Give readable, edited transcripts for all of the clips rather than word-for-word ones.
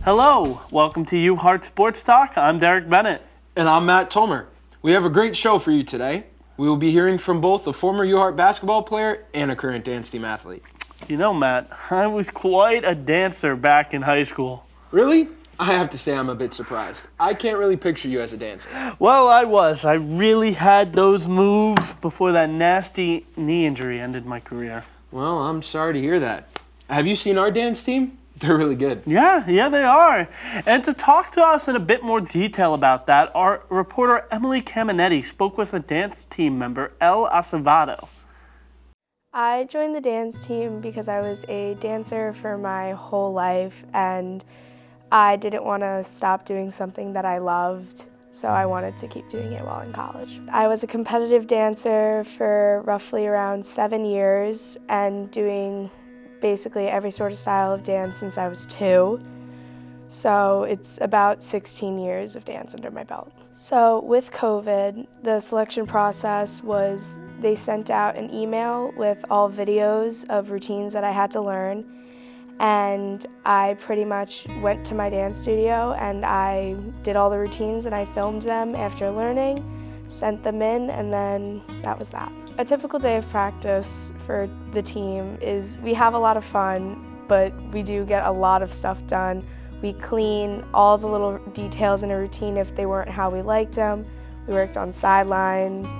Hello, welcome to U Heart Sports Talk. I'm Derek Bennett. And I'm Matt Tomer. We have a great show for you today. We will be hearing from both a former U Heart basketball player and a current dance team athlete. You know, Matt, I was quite a dancer back in high school. Really? I have to say I'm a bit surprised. I can't really picture you as a dancer. Well, I was. I really had those moves before that nasty knee injury ended my career. Well, I'm sorry to hear that. Have you seen our dance team? They're really good. Yeah, they are. And to talk to us in a bit more detail about that, our reporter Emily Caminetti spoke with a dance team member, El Acevedo. I joined the dance team because I was a dancer for my whole life and I didn't want to stop doing something that I loved, so I wanted to keep doing it while in college. I was a competitive dancer for roughly around 7 years and doing basically every sort of style of dance since I was 2. So it's about 16 years of dance under my belt. So with COVID, the selection process was they sent out an email with all videos of routines that I had to learn, and I pretty much went to my dance studio and I did all the routines and I filmed them after learning, sent them in, and then that was that. A typical day of practice for the team is we have a lot of fun, but we do get a lot of stuff done. We clean all the little details in a routine if they weren't how we liked them. We worked on sidelines.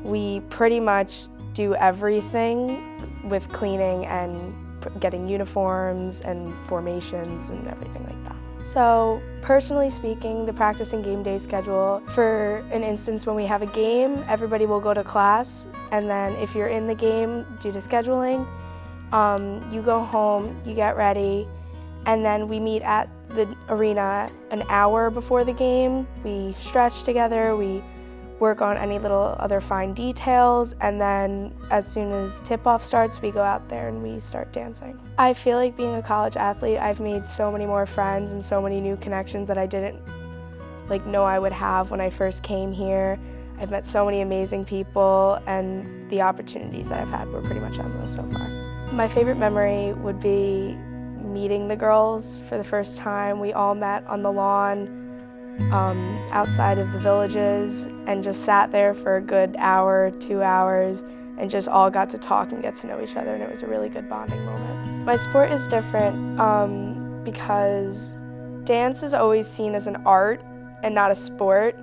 We pretty much do everything with cleaning and getting uniforms and formations and everything like that. So personally speaking, the practice and game day schedule, for an instance when we have a game, everybody will go to class, and then if you're in the game due to scheduling, you go home, you get ready, and then we meet at the arena an hour before the game. We stretch together, we work on any little other fine details, and then as soon as tip-off starts, we go out there and we start dancing. I feel like being a college athlete, I've made so many more friends and so many new connections that I didn't know I would have when I first came here. I've met so many amazing people, and the opportunities that I've had were pretty much endless so far. My favorite memory would be meeting the girls for the first time. We all met on the lawn outside of the villages and just sat there for a good hour, 2 hours, and just all got to talk and get to know each other, and it was a really good bonding moment. My sport is different because dance is always seen as an art and not a sport,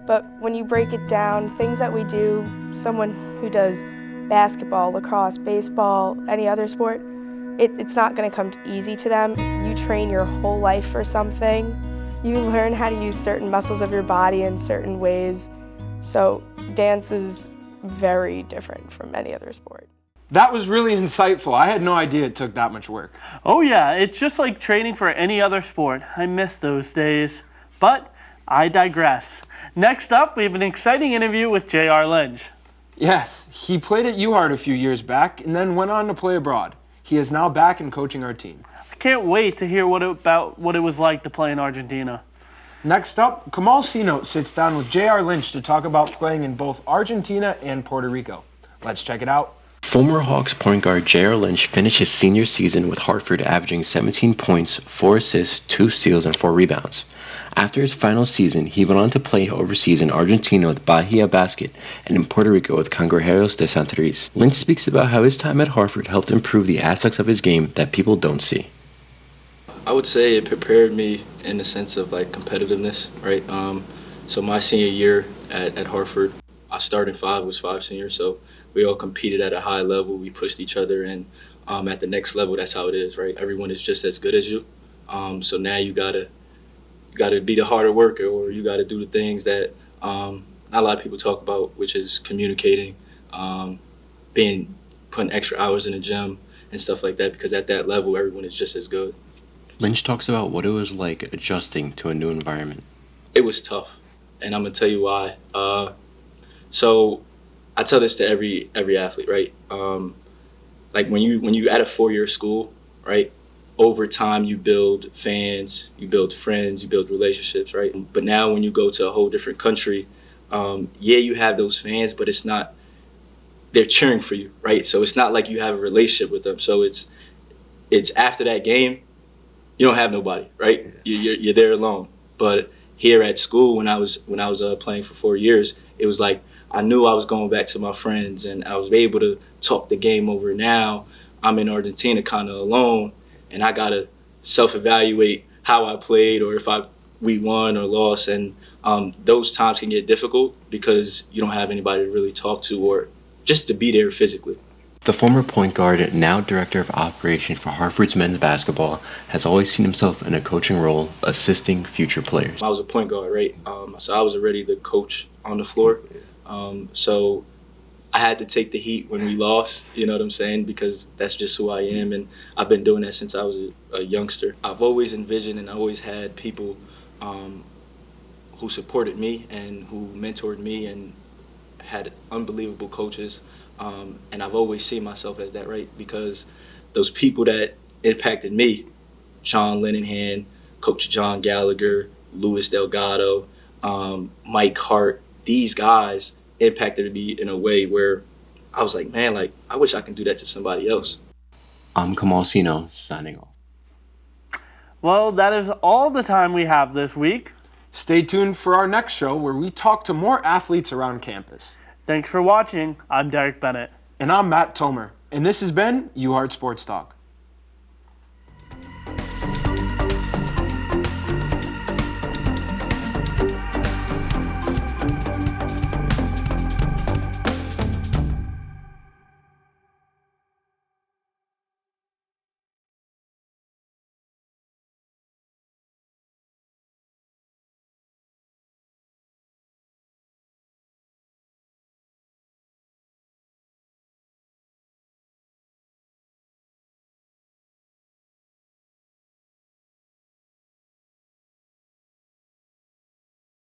but when you break it down, things that we do, someone who does basketball, lacrosse, baseball, any other sport, it's not going to come easy to them. You train your whole life for something. You learn how to use certain muscles of your body in certain ways. So dance is very different from any other sport. That was really insightful. I had no idea it took that much work. Oh yeah, it's just like training for any other sport. I miss those days. But I digress. Next up, we have an exciting interview with J.R. Lynch. Yes, he played at U Heart a few years back and then went on to play abroad. He is now back and coaching our team. Can't wait to hear what it was like to play in Argentina. Next up, Kamal Sinote sits down with J.R. Lynch to talk about playing in both Argentina and Puerto Rico. Let's check it out. Former Hawks point guard J.R. Lynch finished his senior season with Hartford averaging 17 points, 4 assists, 2 steals, and 4 rebounds. After his final season, he went on to play overseas in Argentina with Bahia Basket and in Puerto Rico with Cangrejeros de Santander. Lynch speaks about how his time at Hartford helped improve the aspects of his game that people don't see. I would say it prepared me in the sense of competitiveness, right? So my senior year at Hartford, I started in 5, was 5 seniors, so we all competed at a high level. We pushed each other, and at the next level, that's how it is, right? Everyone is just as good as you. So now you gotta be the harder worker, or you gotta do the things that not a lot of people talk about, which is communicating, putting extra hours in the gym and stuff like that, because at that level, everyone is just as good. Lynch talks about what it was like adjusting to a new environment. It was tough, and I'm gonna tell you why. So I tell this to every athlete, right? When you at a 4-year school, right? Over time, you build fans, you build friends, you build relationships, right? But now when you go to a whole different country, you have those fans, but it's not. They're cheering for you, right? So it's not like you have a relationship with them. So it's after that game. you don't have nobody, right? You're there alone. But here at school, when I was playing for 4 years, it was like I knew I was going back to my friends, and I was able to talk the game over. Now I'm in Argentina, kind of alone, and I gotta self-evaluate how I played or if we won or lost, and those times can get difficult because you don't have anybody to really talk to or just to be there physically. The former point guard, now director of operations for Hartford's men's basketball, has always seen himself in a coaching role, assisting future players. I was a point guard, right? So I was already the coach on the floor. So I had to take the heat when we lost, you know what I'm saying? Because that's just who I am, and I've been doing that since I was a youngster. I've always envisioned and I always had people who supported me and who mentored me and had unbelievable coaches. And I've always seen myself as that, right? Because those people that impacted me, Sean Linehan, Coach John Gallagher, Louis Delgado, Mike Hart, these guys impacted me in a way where I was like, man, like, I wish I can do that to somebody else. I'm Kamal Sino, signing off. Well, that is all the time we have this week. Stay tuned for our next show where we talk to more athletes around campus. Thanks for watching. I'm Derek Bennett. And I'm Matt Tomer. And this has been UHeart Sports Talk.